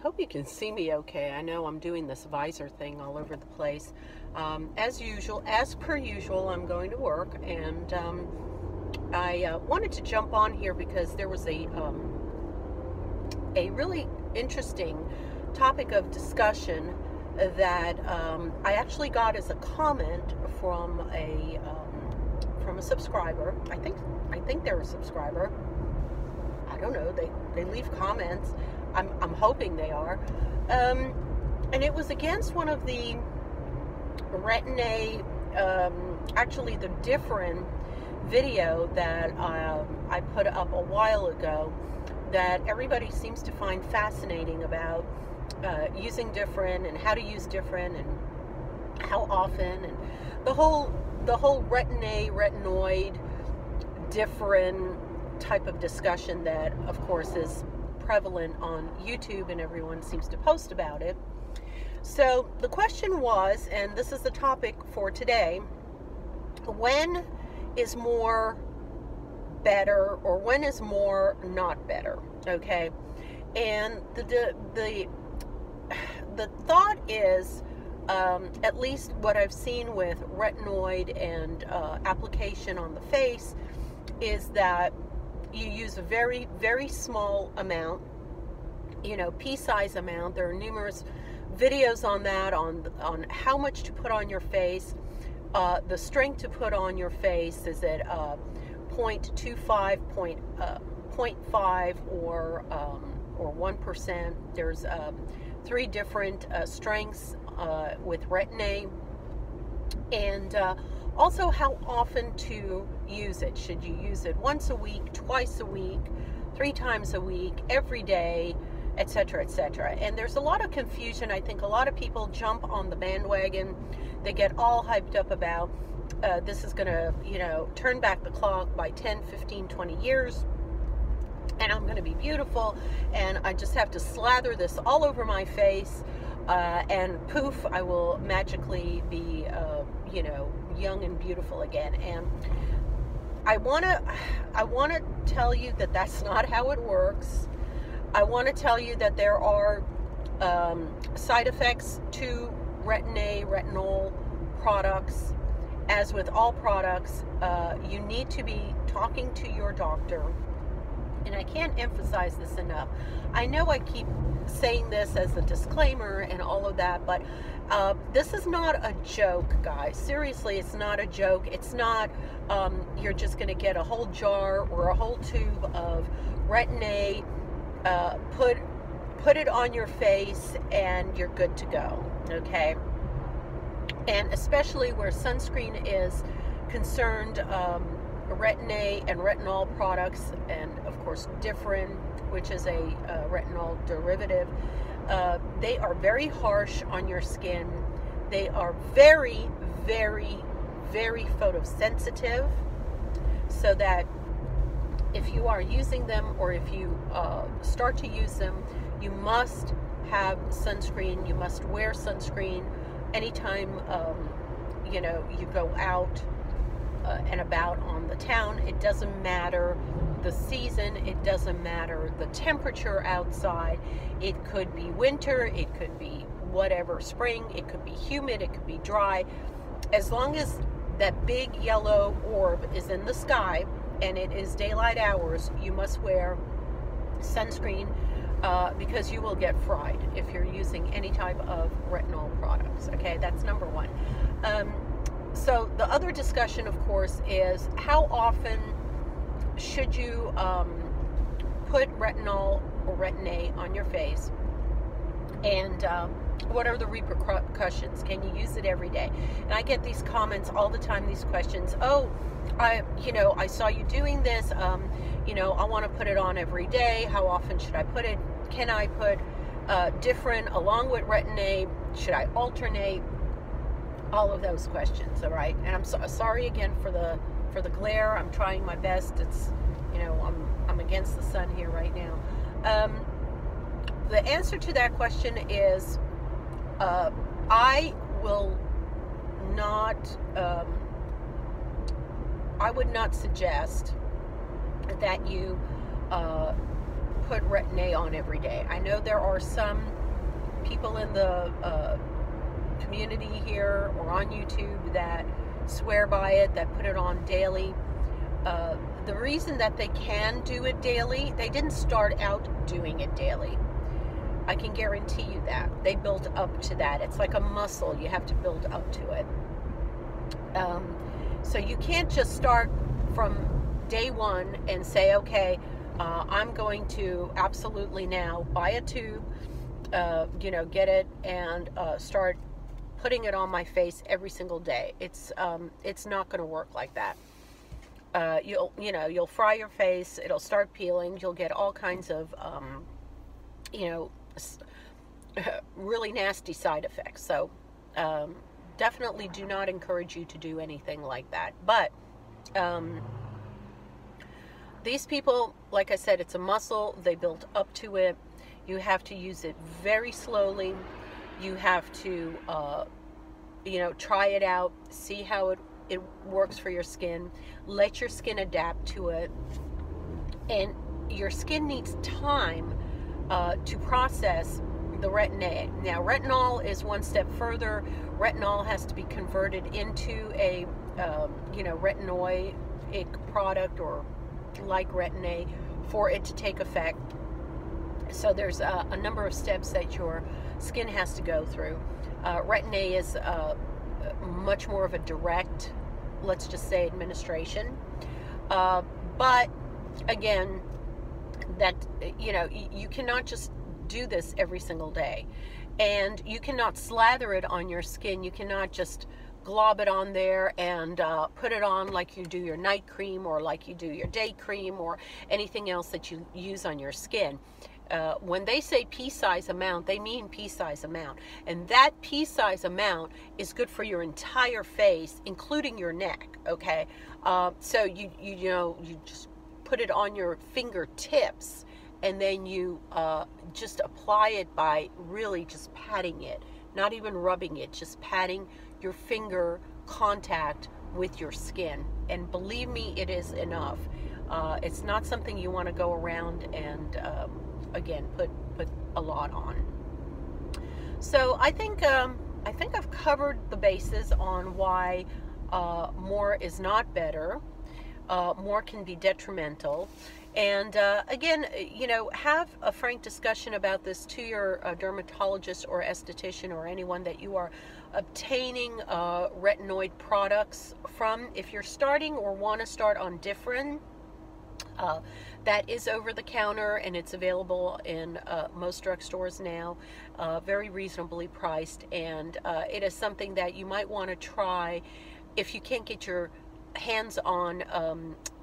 hope you can see me okay. I know I'm doing this visor thing all over the place. As per usual, I'm going to work, and I wanted to jump on here because there was a really interesting topic of discussion that I actually got as a comment from a subscriber. I think they're a subscriber. I don't know. They leave comments. I'm hoping they are. And it was against one of the Retinoid, actually the different video that I put up a while ago that everybody seems to find fascinating about using different and how to use different and how often, and the whole retinoid different type of discussion that of course is prevalent on YouTube, and everyone seems to post about it. So the question was, and this is the topic for today, when is more better, or when is more not better? Okay, and the thought is, at least what I've seen with retinoid and application on the face, is that you use a very, very small amount, pea-size amount. There are numerous videos on that, on how much to put on your face. The strength to put on your face is at 0.25, 0.5, or 1%. There's 3 different strengths with Retinoid, and also how often to use it. Should you use it once a week, twice a week, 3 times a week, every day, etc., etc.? And there's a lot of confusion. I think a lot of people jump on the bandwagon. They get all hyped up about this is going to, turn back the clock by 10, 15, 20 years. And I'm going to be beautiful, and I just have to slather this all over my face, and poof, I will magically be, young and beautiful again. And I want to tell you that that's not how it works. I want to tell you that there are side effects to retinol products. As with all products, you need to be talking to your doctor. And I can't emphasize this enough. I know I keep saying this as a disclaimer and all of that, but this is not a joke, guys. Seriously, it's not a joke. It's not you're just going to get a whole jar or a whole tube of Retinoid, put it on your face, and you're good to go, okay? And especially where sunscreen is concerned, Retinoid and retinol products, and of course different, which is a retinol derivative, they are very harsh on your skin. They are very, very, very photosensitive, so that if you are using them, or if you start to use them, you must have sunscreen. You must wear sunscreen anytime you go out and about on the town. It doesn't matter the season, it doesn't matter the temperature outside. It could be winter, it could be whatever, spring, it could be humid, it could be dry. As long as that big yellow orb is in the sky and it is daylight hours, you must wear sunscreen, because you will get fried if you're using any type of retinol products. Okay, that's number one. So the other discussion, of course, is how often should you put retinol or Retinoid on your face, and what are the repercussions? Can you use it every day? And I get these comments all the time, these questions. Oh, I saw you doing this. I want to put it on every day. How often should I put it? Can I put different along with Retinoid? Should I alternate? All of those questions, all right? And I'm sorry again for the glare. I'm trying my best. It's, I'm against the sun here right now. The answer to that question is, I would not suggest that you put Retinoid on every day. I know there are some people in the community here or on YouTube that swear by it, that put it on daily. The reason that they can do it daily, they didn't start out doing it daily. I can guarantee you that. They built up to that. It's like a muscle. You have to build up to it. So you can't just start from day one and say, okay, I'm going to absolutely now buy a tube, get it and start putting it on my face every single day. It's not going to work like that. You'll fry your face. It'll start peeling. You'll get all kinds of, really nasty side effects. So, definitely do not encourage you to do anything like that. But, these people, like I said, it's a muscle. They built up to it. You have to use it very slowly. You have to, try it out, see how it works for your skin. Let your skin adapt to it. And your skin needs time to process the retin-A. Now, retinol is one step further. Retinol has to be converted into a, retinoid product or like retin-A for it to take effect. So there's a number of steps that your skin has to go through. Retin-A is much more of a direct, let's just say, administration. But again, that you cannot just do this every single day, and you cannot slather it on your skin. You cannot just glob it on there and put it on like you do your night cream or like you do your day cream or anything else that you use on your skin. When they say pea-size amount, they mean pea-size amount, and that pea-size amount is good for your entire face, including your neck. Okay, so you just put it on your fingertips, and then you just apply it by really just patting it, not even rubbing it, just patting your finger contact with your skin. And believe me, it is enough. It's not something you want to go around and again put a lot on. So I think I've covered the bases on why more is not better. More can be detrimental. And again, have a frank discussion about this to your dermatologist or esthetician or anyone that you are obtaining retinoid products from. If you're starting or want to start on Differin, that is over the counter and it's available in most drugstores now, very reasonably priced, and it is something that you might want to try if you can't get your hands on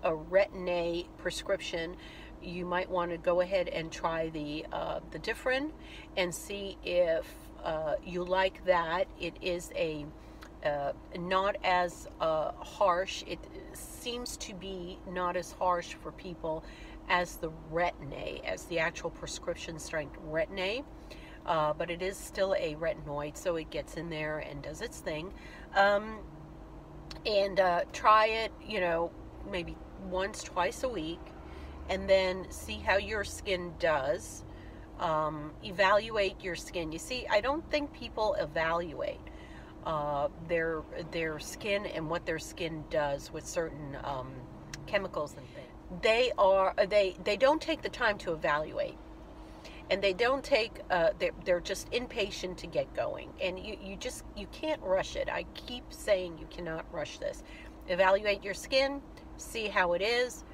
a retin-A prescription. You might want to go ahead and try the Differin and see if you like that. It is a not as harsh. It seems to be not as harsh for people as the retin-A, as the actual prescription strength retin-A, but it is still a retinoid, so it gets in there and does its thing. And try it, maybe once, twice a week, and then see how your skin does. Evaluate your skin. You see, I don't think people evaluate their skin and what their skin does with certain chemicals and things. They don't take the time to evaluate, and they don't take they're just impatient to get going, and you can't rush it. I keep saying you cannot rush this. Evaluate your skin, see how it is,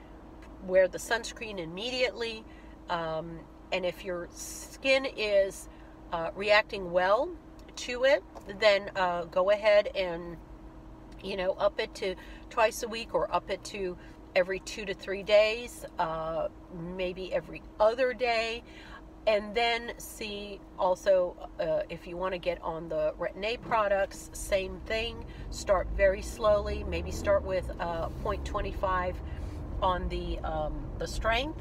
wear the sunscreen immediately, and if your skin is reacting well to it, then go ahead and up it to twice a week, or up it to every 2 to 3 days, maybe every other day. And then see also if you want to get on the retin-A products, same thing. Start very slowly. Maybe start with 0.25 on the strength,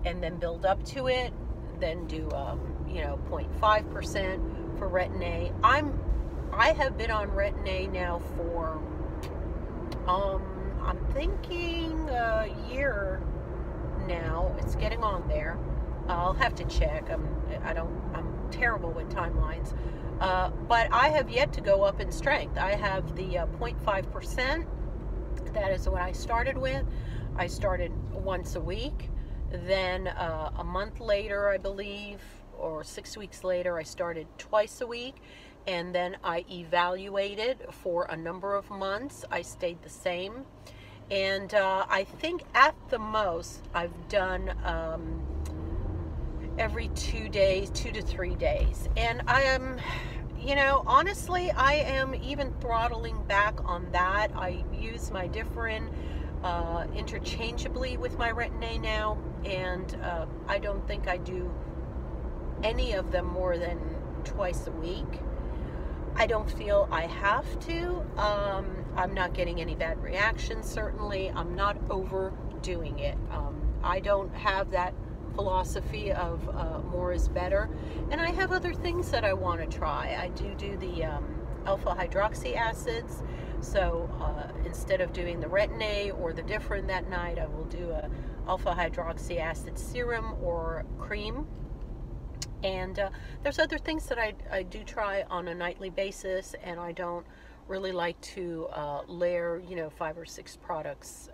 and then build up to it. Then do 0.5% for retin-A. I have been on retin-A now for I'm thinking a year now. It's getting on there. I'll have to check. I'm terrible with timelines. But I have yet to go up in strength. I have the 0.5%. That is what I started with. I started once a week. Then a month later, I believe, or 6 weeks later, I started twice a week. And then I evaluated for a number of months. I stayed the same. And I think at the most, I've done every 2 days, 2 to 3 days. And I am, you know, honestly, I am even throttling back on that. I use my different interchangeably with my Retinoid now, and I don't think I do any of them more than twice a week. I don't feel I have to. I'm not getting any bad reactions, certainly. I'm not overdoing it. I don't have that philosophy of more is better. And I have other things that I want to try. I do the alpha hydroxy acids. So instead of doing the Retinoid or the different that night, I will do a alpha hydroxy acid serum or cream. And there's other things that I do try on a nightly basis, and I don't really like to layer, you know, 5 or 6 products,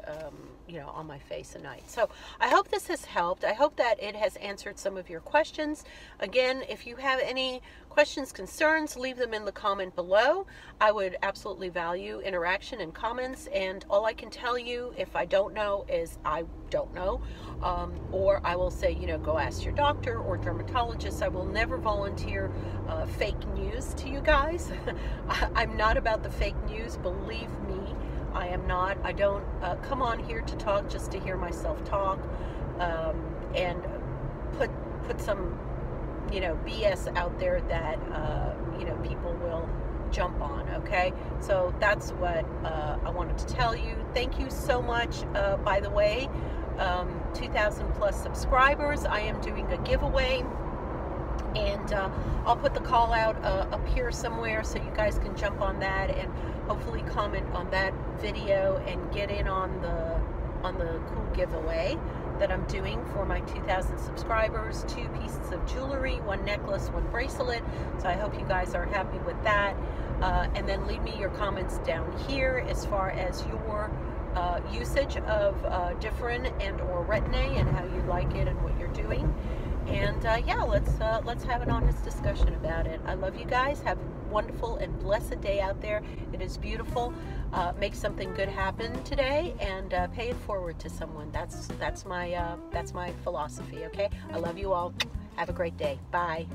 you know, on my face a night. So I hope this has helped. I hope that it has answered some of your questions. Again, if you have any questions, concerns, leave them in the comment below. I would absolutely value interaction and comments, and all I can tell you if I don't know is I don't know, or I will say, you know, go ask your doctor or dermatologist. I will never volunteer fake news to you guys. I'm not about the fake news, believe me. I am not. I don't come on here to talk just to hear myself talk and put some, you know, BS out there that you know, people will jump on. Okay, so that's what I wanted to tell you. Thank you so much. By the way, 2,000 plus subscribers. I am doing a giveaway, and I'll put the call out up here somewhere so you guys can jump on that and hopefully comment on that video and get in on the cool giveaway that I'm doing for my 2,000 subscribers. 2 pieces of jewelry, 1 necklace, 1 bracelet. So I hope you guys are happy with that. And then leave me your comments down here as far as your usage of different and or Retinoid and how you like it and what you're doing. And yeah, let's have an honest discussion about it. I love you guys. Have a wonderful and blessed day out there. It is beautiful. Make something good happen today, and pay it forward to someone. That's my philosophy. Okay. I love you all. Have a great day. Bye.